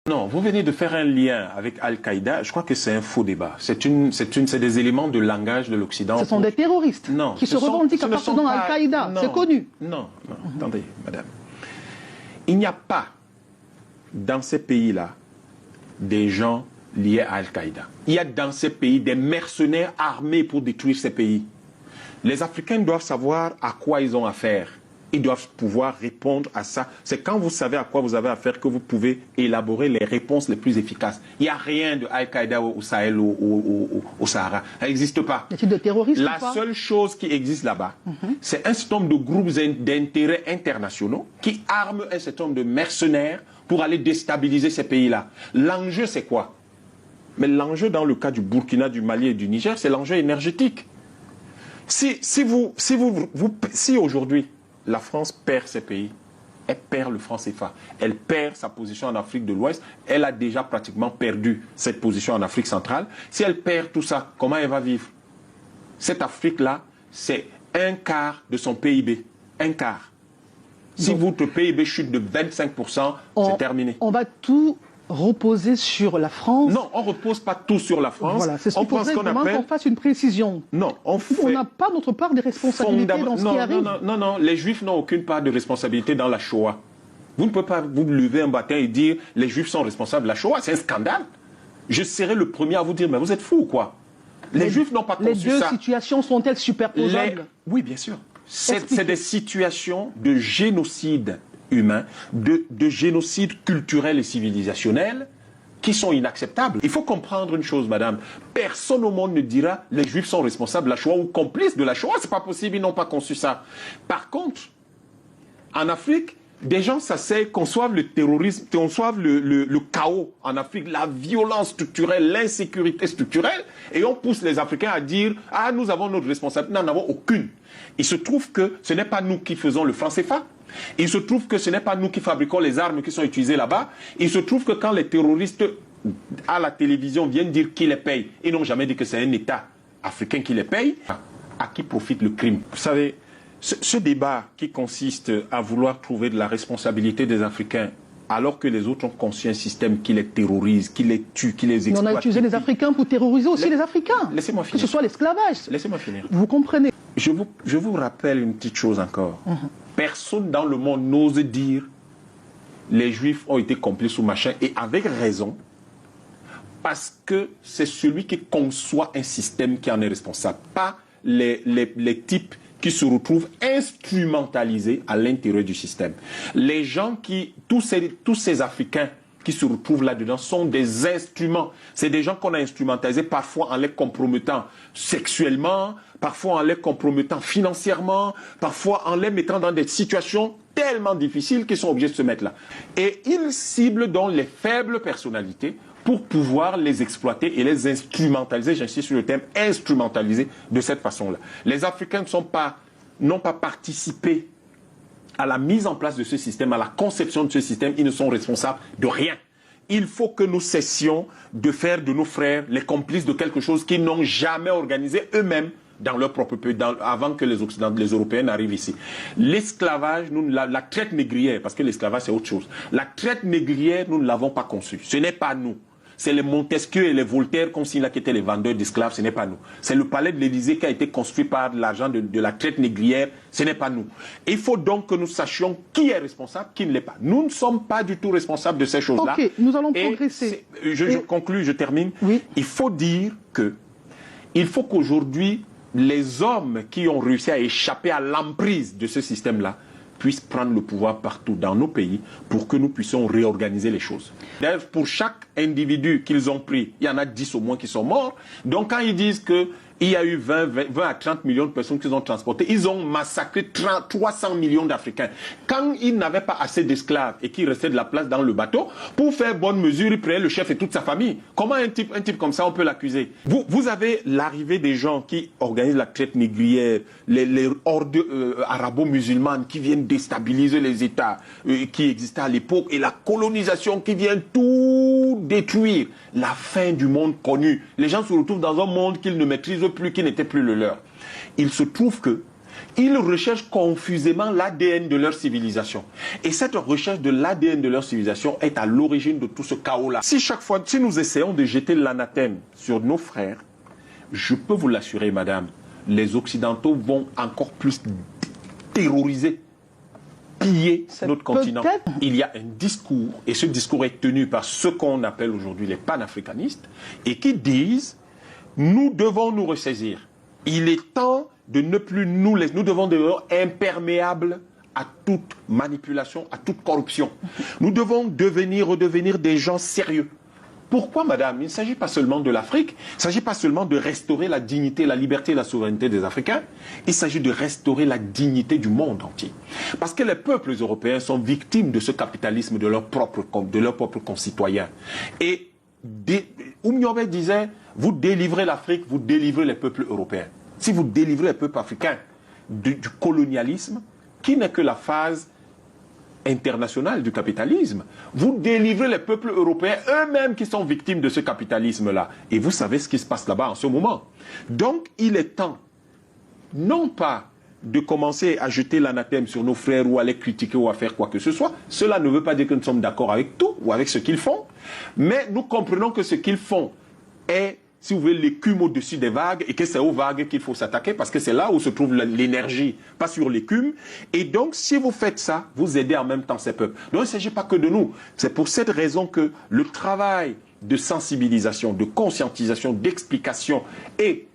Non, vous venez de faire un lien avec Al-Qaïda. Je crois que c'est un faux débat. C'est des éléments de langage de l'Occident. Ce sont des terroristes qui se revendiquent appartenant à Al-Qaïda. C'est connu. Non, attendez, madame. Il n'y a pas dans ces pays-là des gens liés à Al-Qaïda. Il y a dans ces pays des mercenaires armés pour détruire ces pays. Les Africains doivent savoir à quoi ils ont affaire. Ils doivent pouvoir répondre à ça. C'est quand vous savez à quoi vous avez affaire que vous pouvez élaborer les réponses les plus efficaces. Il n'y a rien de Al-Qaïda au Sahel ou au Sahara. Ça n'existe pas. Y a-t-il de terroristes La seule chose qui existe là-bas, c'est un certain nombre de groupes d'intérêts internationaux qui arment un certain nombre de mercenaires pour aller déstabiliser ces pays-là. L'enjeu, c'est quoi? Mais l'enjeu dans le cas du Burkina, du Mali et du Niger, c'est l'enjeu énergétique. Si aujourd'hui, la France perd ses pays, elle perd le franc CFA, elle perd sa position en Afrique de l'Ouest, elle a déjà pratiquement perdu cette position en Afrique centrale. Si elle perd tout ça, comment elle va vivre? Cette Afrique-là, c'est un quart de son PIB. Un quart. Si votre PIB chute de 25%, c'est terminé. On va tout reposer sur la France? Non, on ne repose pas tout sur la France. Voilà, c'est ce qu'il faudrait vraiment qu'on fasse une précision. Non, on n'a pas notre part de responsabilité dans ce qui arrive. Non, les Juifs n'ont aucune part de responsabilité dans la Shoah. Vous ne pouvez pas vous lever un matin et dire les Juifs sont responsables de la Shoah, c'est un scandale. Je serai le premier à vous dire, mais vous êtes fous ou quoi? Les Juifs n'ont pas conçu ça. Les deux situations sont-elles superposables? Oui, bien sûr. C'est des situations de génocide humain, de génocide culturel et civilisationnel qui sont inacceptables. Il faut comprendre une chose, madame. Personne au monde ne dira les Juifs sont responsables de la Shoah ou complices de la Shoah. C'est pas possible, ils n'ont pas conçu ça. Par contre, en Afrique, des gens s'asseyent, conçoivent le terrorisme, conçoivent le chaos en Afrique, la violence structurelle, l'insécurité structurelle, et on pousse les Africains à dire « Ah, nous avons notre responsabilité. » Nous n'en avons aucune. Il se trouve que ce n'est pas nous qui faisons le franc CFA. Il se trouve que ce n'est pas nous qui fabriquons les armes qui sont utilisées là-bas. Il se trouve que quand les terroristes à la télévision viennent dire qui les paye, ils n'ont jamais dit que c'est un État africain qui les paye. À qui profite le crime? Vous savez, ce débat qui consiste à vouloir trouver de la responsabilité des Africains alors que les autres ont conçu un système qui les terrorise, qui les tue, qui les exploite. Mais on a utilisé les Africains pour terroriser aussi les Africains. Laissez-moi finir. Que ce soit l'esclavage. Laissez-moi finir. Vous comprenez? Je vous rappelle une petite chose encore. Personne dans le monde n'ose dire les Juifs ont été complices ou machin, et avec raison, parce que c'est celui qui conçoit un système qui en est responsable, pas les types qui se retrouvent instrumentalisés à l'intérieur du système. Les gens tous ces Africains qui se retrouvent là-dedans sont des instruments. C'est des gens qu'on a instrumentalisés parfois en les compromettant sexuellement, parfois en les compromettant financièrement, parfois en les mettant dans des situations tellement difficiles qu'ils sont obligés de se mettre là. Et ils ciblent donc les faibles personnalités pour pouvoir les exploiter et les instrumentaliser, j'insiste sur le terme instrumentaliser de cette façon-là. Les Africains n'ont pas participé à la mise en place de ce système, à la conception de ce système. Ils ne sont responsables de rien. Il faut que nous cessions de faire de nos frères les complices de quelque chose qu'ils n'ont jamais organisé eux-mêmes dans leur propre pays, avant que les Européens n'arrivent ici. L'esclavage, la traite négrière, parce que l'esclavage c'est autre chose. La traite négrière, nous ne l'avons pas conçue. Ce n'est pas nous. C'est les Montesquieu et les Voltaire, comme s'ils étaient les vendeurs d'esclaves, ce n'est pas nous. C'est le palais de l'Élysée qui a été construit par l'argent de la traite négrière, ce n'est pas nous. Il faut donc que nous sachions qui est responsable, qui ne l'est pas. Nous ne sommes pas du tout responsables de ces choses-là. Ok, nous allons progresser. Je conclue, je termine. Oui. Il faut dire il faut qu'aujourd'hui, les hommes qui ont réussi à échapper à l'emprise de ce système-là puissent prendre le pouvoir partout dans nos pays pour que nous puissions réorganiser les choses. D'ailleurs, pour chaque individu qu'ils ont pris, il y en a 10 au moins qui sont morts. Donc quand ils disent qu'il y a eu 20 à 30 millions de personnes qu'ils ont transportées, ils ont massacré 300 millions d'Africains. Quand ils n'avaient pas assez d'esclaves et qu'il restait de la place dans le bateau, pour faire bonne mesure, ils prenaient le chef et toute sa famille. Comment un type comme ça, on peut l'accuser? Vous avez l'arrivée des gens qui organisent la traite négrière, les hordes arabo-musulmanes qui viennent déstabiliser les États qui existaient à l'époque, et la colonisation qui vient tout détruire. La fin du monde connu. Les gens se retrouvent dans un monde qu'ils ne maîtrisent plus, qui n'était plus le leur. Il se trouve que Ils recherchent confusément l'ADN de leur civilisation. Et cette recherche de l'ADN de leur civilisation est à l'origine de tout ce chaos-là. Si chaque fois, si nous essayons de jeter l'anathème sur nos frères, je peux vous l'assurer, madame, les Occidentaux vont encore plus terroriser, piller notre continent. Il y a un discours, et ce discours est tenu par ce qu'on appelle aujourd'hui les panafricanistes, et qui disent, nous devons nous ressaisir. Il est temps de ne plus nous laisser, nous devons devenir imperméables à toute manipulation, à toute corruption. Nous devons redevenir des gens sérieux. Pourquoi, madame? Il ne s'agit pas seulement de l'Afrique, il ne s'agit pas seulement de restaurer la dignité, la liberté et la souveraineté des Africains, il s'agit de restaurer la dignité du monde entier. Parce que les peuples européens sont victimes de ce capitalisme de leurs propres concitoyens. Et Oumniobé disait, vous délivrez l'Afrique, vous délivrez les peuples européens. Si vous délivrez les peuples africains du colonialisme, qui n'est que la phase internationale du capitalisme, vous délivrez les peuples européens eux-mêmes qui sont victimes de ce capitalisme-là. Et vous savez ce qui se passe là-bas en ce moment. Donc, il est temps, non pas de commencer à jeter l'anathème sur nos frères ou à les critiquer ou à faire quoi que ce soit. Cela ne veut pas dire que nous sommes d'accord avec tout ou avec ce qu'ils font, mais nous comprenons que ce qu'ils font est, si vous voulez, l'écume au-dessus des vagues et que c'est aux vagues qu'il faut s'attaquer parce que c'est là où se trouve l'énergie, pas sur l'écume. Et donc, si vous faites ça, vous aidez en même temps ces peuples. Donc, il ne s'agit pas que de nous. C'est pour cette raison que le travail de sensibilisation, de conscientisation, d'explication et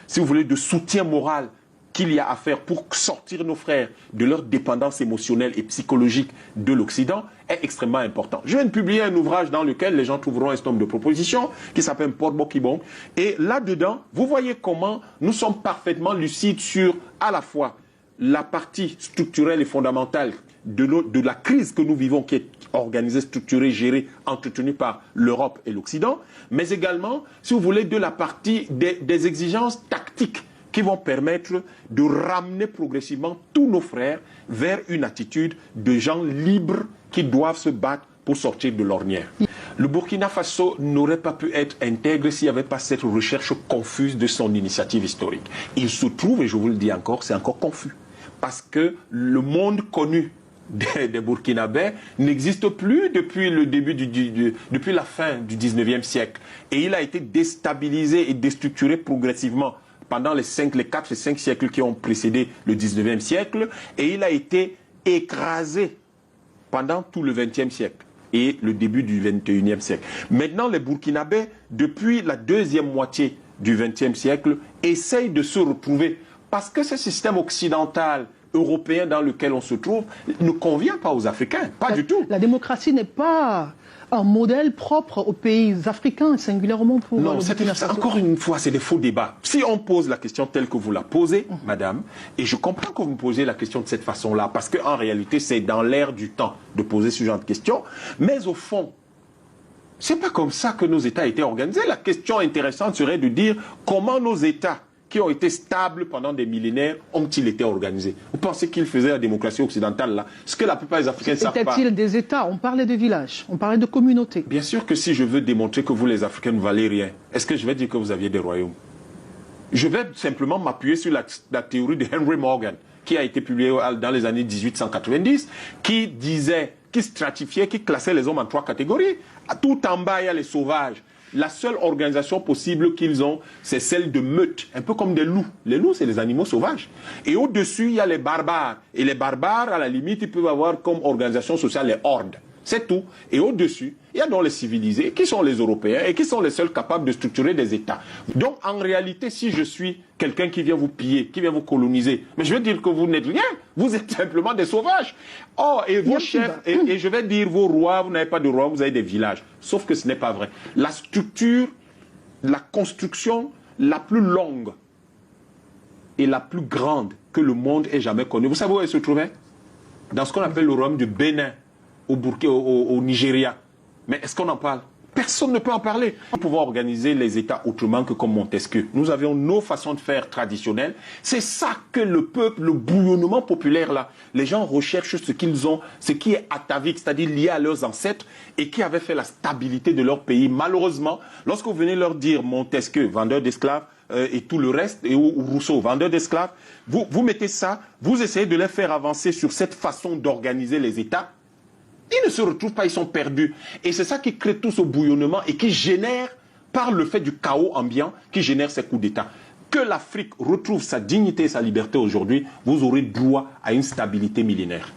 si vous voulez, de soutien moral qu'il y a à faire pour sortir nos frères de leur dépendance émotionnelle et psychologique de l'Occident est extrêmement important. Je viens de publier un ouvrage dans lequel les gens trouveront un certain nombre de propositions qui s'appelle Porbo Kibong. Et là-dedans, vous voyez comment nous sommes parfaitement lucides sur à la fois la partie structurelle et fondamentale de la crise que nous vivons, qui est organisée, structurée, gérée, entretenue par l'Europe et l'Occident, mais également, si vous voulez, de la partie des exigences tactiques qui vont permettre de ramener progressivement tous nos frères vers une attitude de gens libres qui doivent se battre pour sortir de l'ornière. Le Burkina Faso n'aurait pas pu être intègre s'il n'y avait pas cette recherche confuse de son initiative historique. Il se trouve, et je vous le dis encore, c'est encore confus. Parce que le monde connu des Burkinabés n'existe plus depuis le début depuis la fin du 19e siècle. Et il a été déstabilisé et déstructuré progressivement pendant les 4 et 5 siècles qui ont précédé le 19e siècle. Et il a été écrasé pendant tout le 20e siècle et le début du 21e siècle. Maintenant, les Burkinabés, depuis la deuxième moitié du 20e siècle, essayent de se retrouver parce que ce système occidental européen dans lequel on se trouve ne convient pas aux Africains, pas du tout. La démocratie n'est pas un modèle propre aux pays africains, singulièrement pour... Non, encore une fois, c'est des faux débats. Si on pose la question telle que vous la posez, madame, et je comprends que vous me posez la question de cette façon-là, parce qu'en réalité, c'est dans l'air du temps de poser ce genre de questions, mais au fond, c'est pas comme ça que nos États étaient organisés. La question intéressante serait de dire comment nos États qui ont été stables pendant des millénaires ont-ils été organisés? Vous pensez qu'ils faisaient la démocratie occidentale là? Ce que la plupart des Africains ne savent pas. C'était-il des États? On parlait de villages, on parlait de communautés. Bien sûr que si je veux démontrer que vous les Africains ne valez rien, est-ce que je vais dire que vous aviez des royaumes? Je vais simplement m'appuyer sur la théorie de Henry Morgan, qui a été publiée dans les années 1890, qui disait, qui stratifiait, qui classait les hommes en 3 catégories. Tout en bas, il y a les sauvages. La seule organisation possible qu'ils ont, c'est celle de meute, un peu comme des loups. Les loups, c'est les animaux sauvages. Et au-dessus, il y a les barbares. Et les barbares, à la limite, ils peuvent avoir comme organisation sociale les hordes. C'est tout. Et au-dessus, il y a donc les civilisés, qui sont les Européens, et qui sont les seuls capables de structurer des États. Donc, en réalité, si je suis quelqu'un qui vient vous piller, qui vient vous coloniser, mais je veux dire que vous n'êtes rien. Vous êtes simplement des sauvages. Oh, et vos chefs, et je vais dire vos rois, vous n'avez pas de rois, vous avez des villages. Sauf que ce n'est pas vrai. La structure, la construction la plus longue et la plus grande que le monde ait jamais connue, vous savez où elle se trouvait? Dans ce qu'on appelle le royaume du Bénin, au Nigeria. Mais est-ce qu'on en parle? Personne ne peut en parler. Nous pouvons organiser les États autrement que comme Montesquieu. Nous avions nos façons de faire traditionnelles. C'est ça que le peuple, le bouillonnement populaire là, les gens recherchent ce qu'ils ont, ce qui est atavique, c'est-à-dire lié à leurs ancêtres et qui avait fait la stabilité de leur pays. Malheureusement, lorsque vous venez leur dire Montesquieu, vendeur d'esclaves, et tout le reste, et Rousseau, vendeur d'esclaves, vous mettez ça, vous essayez de les faire avancer sur cette façon d'organiser les États, ils ne se retrouvent pas, ils sont perdus. Et c'est ça qui crée tout ce bouillonnement et qui génère, par le fait du chaos ambiant, qui génère ces coups d'État. Que l'Afrique retrouve sa dignité et sa liberté aujourd'hui, vous aurez droit à une stabilité millénaire.